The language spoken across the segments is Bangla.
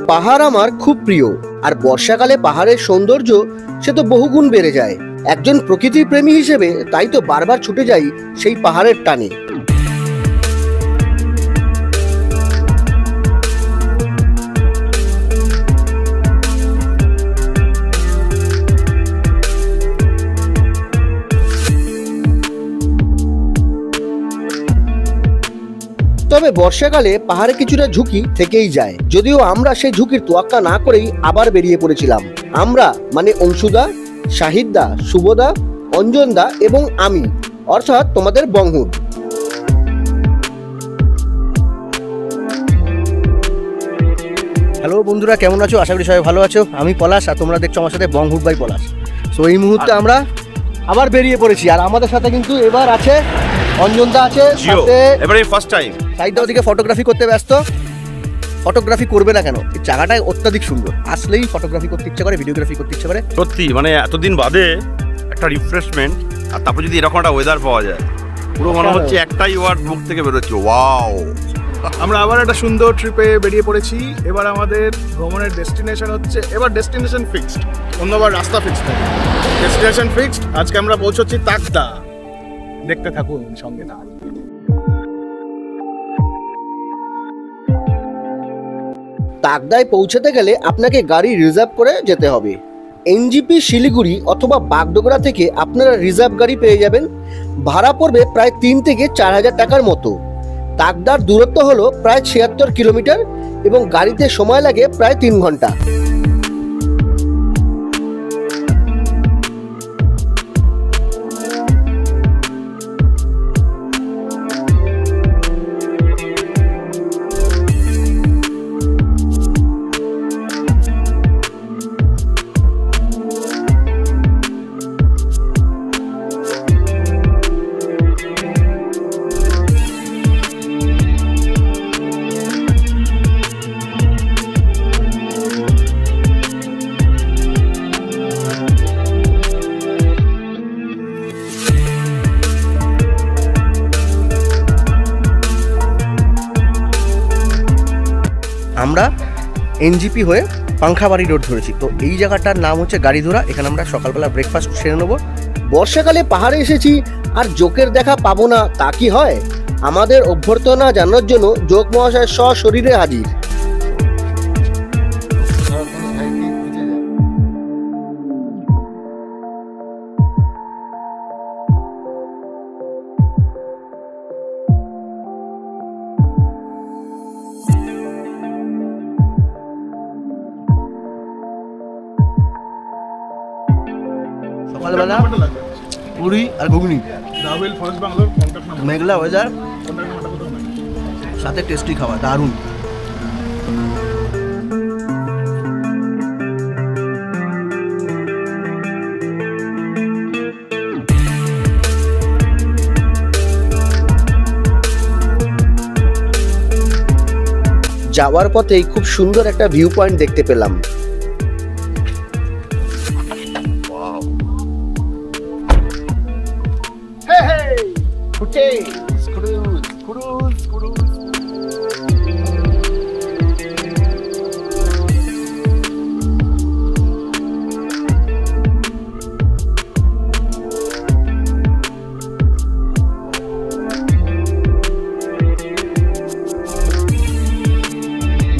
পাহাড় আমার খুব প্রিয়, আর বর্ষাকালে পাহাড়ের সৌন্দর্য সে তো বহুগুণ বেড়ে যায়। একজন প্রকৃতির প্রেমী হিসেবে তাই তো বারবার ছুটে যাই সেই পাহাড়ের টানে। তবে বর্ষাকালে পাহাড়ে কিছুটা ঝুঁকি থেকেই যায়, যদিও আমরা সেই ঝুঁকির তোয়াক্কা না করেই আবার বেরিয়ে পড়েছিলাম। আমরা মানে অংশুদা, শাহিদদা, শুভদা, অঞ্জনদা এবং আমি, অর্থাৎ তোমাদের বংহুর। হ্যালো বন্ধুরা, কেমন আছো? আশা করি সবাই ভালো আছো। আমি পলাশ, আর তোমরা দেখছো আমার সাথে বংহুর বাই পলাশ। সো এই মুহূর্তে আমরা আবার বেরিয়ে পড়েছি, আর আমাদের সাথে কিন্তু এবার আছে অঞ্জনদা আছে, সাথে এবারে ফার্স্ট টাইম সাইডটা ওদিকে ফটোগ্রাফি করতে ব্যস্ত। ফটোগ্রাফি করবে না কেন? এই জায়গাটা অত্যাধিক সুন্দর, আসলেই ফটোগ্রাফি করতে ইচ্ছে করে, ভিডিওগ্রাফি করতে ইচ্ছে করে। সত্যি মানে এতদিন বাদে একটা রিফ্রেশমেন্ট, আর তারপর যদি এরকম একটা ওয়েদার পাওয়া যায়, পুরো মনে হচ্ছে একটাই ওয়ার্ড মুখ থেকে বেরোচ্ছে, ওয়াও। আমরা আবার একটা সুন্দর ট্রিপে বেরিয়ে পড়েছি। এবার আমাদের ভ্রমণের ডেস্টিনেশন হচ্ছে, এবার ডেস্টিনেশন ফিক্সড, অন্যবার রাস্তা ফিক্সড থাকে। ডেস্টিনেশন ফিক্সড, আজকে আমরা পৌঁছচ্ছি তাকদা। দেখতে থাকুন সঙ্গে থাকুন। তাকদায় পৌঁছাতে গেলে আপনাকে গাড়ি রিজার্ভ করে যেতে হবে। এনজিপি শিলিগুড়ি অথবা বাগডোগরা থেকে আপনারা রিজার্ভ গাড়ি পেয়ে যাবেন। ভাড়া পড়বে প্রায় 3 থেকে 4,000 টাকার মতো। তাকদার দূরত্ব হলো প্রায় 76 কিলোমিটার এবং গাড়িতে সময় লাগে প্রায় 3 ঘন্টা। আমরা এনজিপি হয়ে পাংখাবাড়ি রোড ধরেছি। তো এই জায়গাটার নাম হচ্ছে গাড়িধরা। এখানে আমরা সকালবেলা ব্রেকফাস্ট সেরে নেবো। বর্ষাকালে পাহাড়ে এসেছি আর জোকের দেখা পাবো না তা কি হয়? আমাদের অভ্যর্থনা জানানোর জন্য যোগ মহাশয় সশরীরে হাজির। সকালবেলা পুরি আর ঘুগনি, মেঘলা ওয়েদার, সাথে টেস্টি খাবার, দারুণ। যাওয়ার পথেই খুব সুন্দর একটা ভিউ পয়েন্ট দেখতে পেলাম।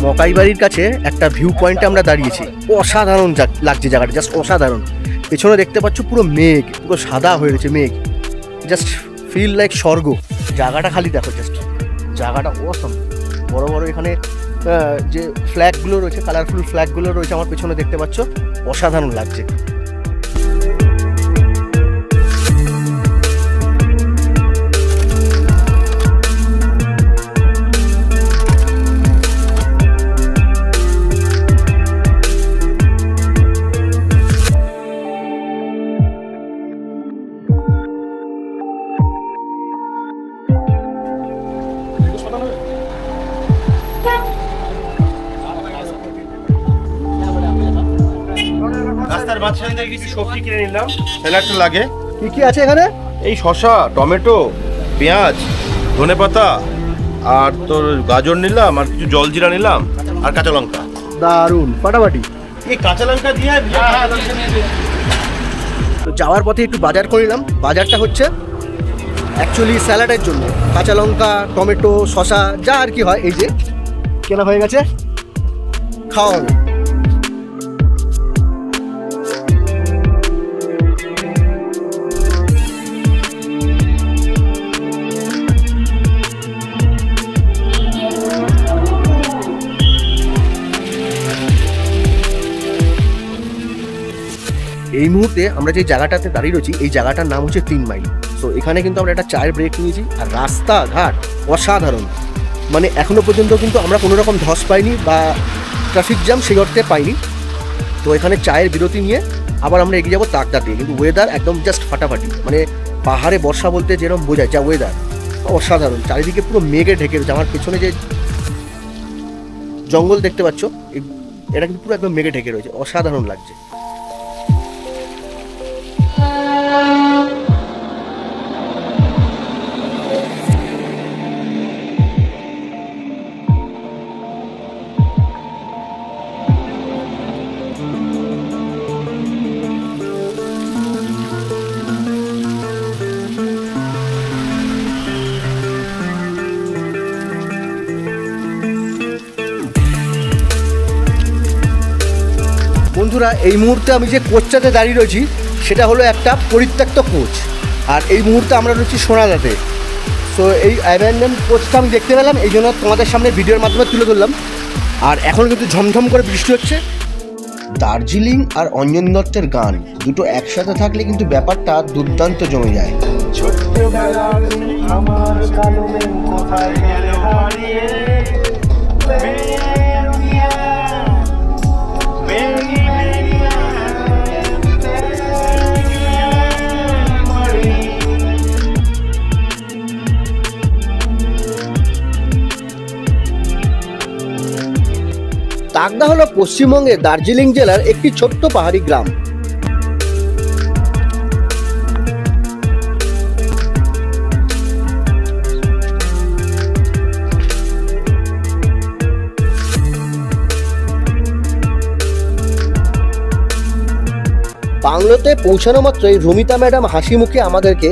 মকাইবাড়ির কাছে একটা ভিউ পয়েন্টে আমরা দাঁড়িয়েছি। অসাধারণ লাগছে জায়গাটা, জাস্ট অসাধারণ। পেছনে দেখতে পাচ্ছ পুরো মেঘ, পুরো সাদা হয়ে রয়েছে মেঘ, জাস্ট ফিল লাইক স্বর্গ। জায়গাটা খালি দেখো, জাস্ট জায়গাটা অসম। বড় বড় এখানে যে ফ্ল্যাগগুলো রয়েছে, কালারফুল ফ্ল্যাগগুলো রয়েছে আমার পেছনে দেখতে পাচ্ছ, অসাধারণ লাগছে। মাঝখান থেকে কিছু সবজি কিনে নিলাম, স্যালাডটা লাগে। কি কি আছে এখানে? এই শসা, টমেটো, পেঁয়াজ, ধনেপাতা, আর তোর গাজর নিলাম, আর কিছু জলজিরা নিলাম, আর কাঁচা লঙ্কা। দারুণ, ফাটাফাটি। এই কাঁচা লঙ্কা দিয়ে তো যাওয়ার পথে একটু বাজার করে নিলাম। বাজারটা হচ্ছে অ্যাকচুয়ালি স্যালাডের জন্য। কাঁচা লঙ্কা, টমেটো, শসা, যা আর কি হয়, এই যে কেনা হয়ে গেছে, খাওয়া হবে। এই মুহূর্তে আমরা যে জায়গাটাতে দাঁড়িয়ে রয়েছি, এই জায়গাটার নাম হচ্ছে 3 মাইল। সো এখানে কিন্তু আমরা একটা চায়ের ব্রেক নিয়েছি, আর রাস্তাঘাট অসাধারণ। মানে এখনো পর্যন্ত কিন্তু আমরা কোনো রকম ধস পাইনি বা ট্রাফিক জ্যাম সেই অর্থে পাইনি। তো এখানে চায়ের বিরতি নিয়ে আবার আমরা এগিয়ে যাবো তাকদা দিয়ে। কিন্তু ওয়েদার একদম জাস্ট ফাটাফাটি, মানে পাহাড়ে বর্ষা বলতে যেরকম বোঝায়, যা ওয়েদার অসাধারণ। চারিদিকে পুরো মেঘে ঢেকে রয়েছে। আমার পেছনে যে জঙ্গল দেখতে পাচ্ছ, এটা কিন্তু পুরো একদম মেঘে ঢেকে রয়েছে, অসাধারণ লাগছে। বন্ধুরা, এই মুহূর্তে আমি যে কোচটাতে দাঁড়িয়ে রয়েছি সেটা হলো একটা পরিত্যক্ত কোচ, আর এই মুহূর্তে আমরা রয়েছি সোনাদাতে। সো এই অ্যাবান্ডন কোচটা আমি দেখতে পেলাম, এই জন্য তোমাদের সামনে ভিডিওর মাধ্যমে তুলে ধরলাম। আর এখন কিন্তু ঝমঝম করে বৃষ্টি হচ্ছে। দার্জিলিং আর অঞ্জন দত্তের গান দুটো একসাথে থাকলে কিন্তু ব্যাপারটা দুর্দান্ত জমে যায়। ছোট্টবেলার আমার কালো মেঘ কোথায় গেল হারিয়ে, তাকদা হলো পশ্চিমবঙ্গের দার্জিলিং জেলার একটি ছোট্ট পাহাড়ি গ্রাম। বাংলোতে পৌঁছানো মাত্রই রমিতা ম্যাডাম হাসি মুখে আমাদেরকে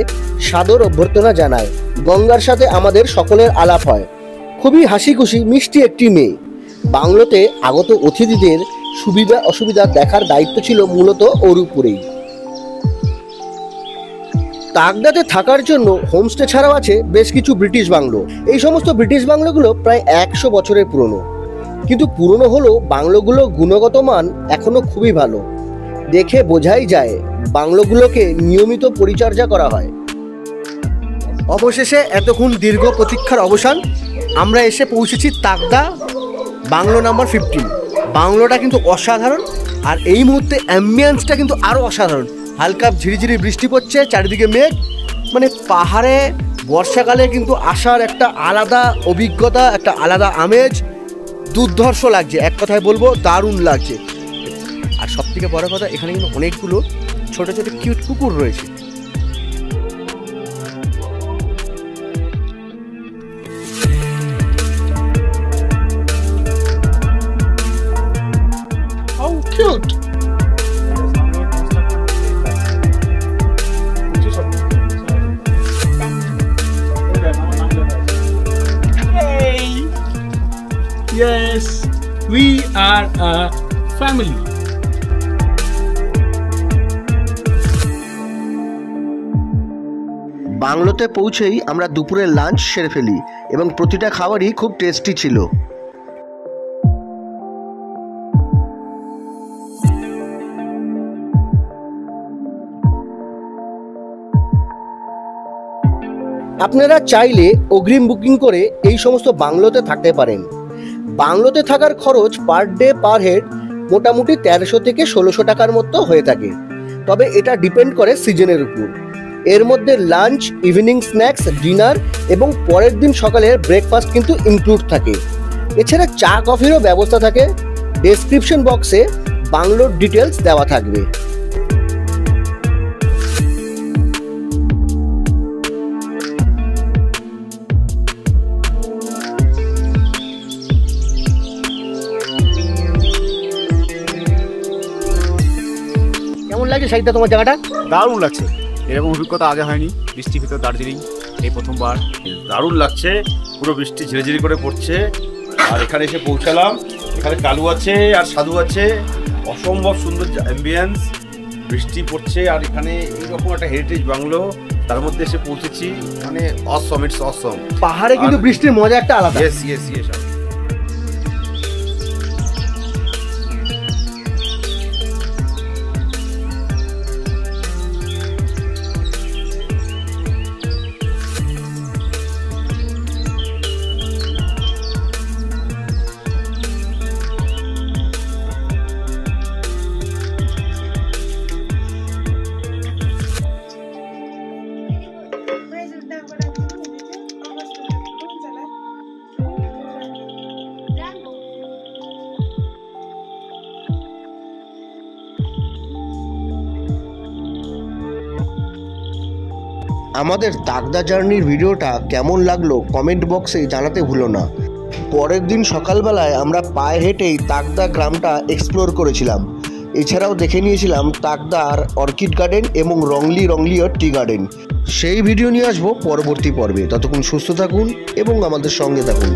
সাদর অভ্যর্থনা জানায়। গঙ্গার সাথে আমাদের সকলের আলাপ হয়। খুবই হাসি খুশি মিষ্টি একটি মেয়ে। বাংলোতে আগত অতিথিদের সুবিধা অসুবিধা দেখার দায়িত্ব ছিল মূলত ওর উপরেই। তাকদাতে থাকার জন্য হোমস্টে ছাড়াও আছে বেশ কিছু ব্রিটিশ বাংলো। এই সমস্ত ব্রিটিশ বাংলোগুলো প্রায় 100 বছরের পুরনো, কিন্তু পুরনো হলেও বাংলোগুলোর গুণগত মান এখনো খুবই ভালো। দেখে বোঝাই যায় বাংলোগুলোকে নিয়মিত পরিচর্যা করা হয়। অবশেষে এতক্ষণ দীর্ঘ প্রতীক্ষার অবসান, আমরা এসে পৌঁছেছি তাকদা বাংলো নাম্বার 15। বাংলোটা কিন্তু অসাধারণ, আর এই মুহূর্তে অ্যাম্বিয়েন্সটা কিন্তু আরও অসাধারণ। হালকা ঝিরিঝিরি বৃষ্টি পড়ছে, চারিদিকে মেঘ, মানে পাহাড়ে বর্ষাকালে কিন্তু আসার একটা আলাদা অভিজ্ঞতা, একটা আলাদা আমেজ, দুর্ধর্ষ লাগছে। এক কথায় বলবো দারুণ লাগছে। আর সবথেকে বড় কথা, এখানে কিন্তু অনেকগুলো ছোট ছোট কিউট কুকুর রয়েছে। How cute! Hey! Yes, we are a family. বাংলোতে পৌঁছেই আমরা দুপুরের লাঞ্চ সেরে ফেলি এবং প্রতিটা খাবারই খুব টেস্টি ছিল। আপনারা চাইলে অগ্রিম বুকিং করে এই সমস্ত বাংলোতে থাকতে পারেন। বাংলোতে থাকার খরচ পার ডে পার হেড মোটামুটি 1300 থেকে 1600 টাকার মতো হয়ে থাকে, তবে এটা ডিপেন্ড করে সিজনের উপর। এর মধ্যে লাঞ্চ, ইভিনিং স্ন্যাক্স, ডিনার এবং পরের দিন সকালের ব্রেকফাস্ট কিন্তু ইনক্লুড থাকে। এছাড়া চা কফিরও ব্যবস্থা থাকে। ডেসক্রিপশন বক্সে বাংলোর ডিটেলস দেওয়া থাকবে। সাইডটা তোমার জায়গাটা? দারুণ লাগছে, এরকম অভিজ্ঞতা আগে হয়নি। বৃষ্টির ভিতর দার্জিলিং এই প্রথমবার। দারুণ লাগছে, পুরো বৃষ্টি ঝিরিঝিরি করে পড়ছে। আর এখানে এসে পৌঁছালাম, এখানে কালু আছে আর সাধু আছে, অসম্ভব সুন্দর অ্যাম্বিয়েন্স, বৃষ্টি পড়ছে আর এখানে এইরকম একটা হেরিটেজ বাংলো, তার মধ্যে এসে পৌঁছেছি, মানে অসম, ইটস অসম। পাহাড়ে কিন্তু বৃষ্টির মজা একটা আলাদা। Yes yes yes. আমাদের তাকদা জার্নির ভিডিওটা কেমন লাগলো কমেন্ট বক্সে জানাতে ভুলো না। পরের দিন সকালবেলায় আমরা পায়ে হেঁটেই তাকদা গ্রামটা এক্সপ্লোর করেছিলাম। এছাড়াও দেখে নিয়েছিলাম তাকদার অর্কিড গার্ডেন এবং রংলিয়র টি গার্ডেন। সেই ভিডিও নিয়ে আসবো পরবর্তী পর্বে। ততক্ষণ সুস্থ থাকুন এবং আমাদের সঙ্গে থাকুন।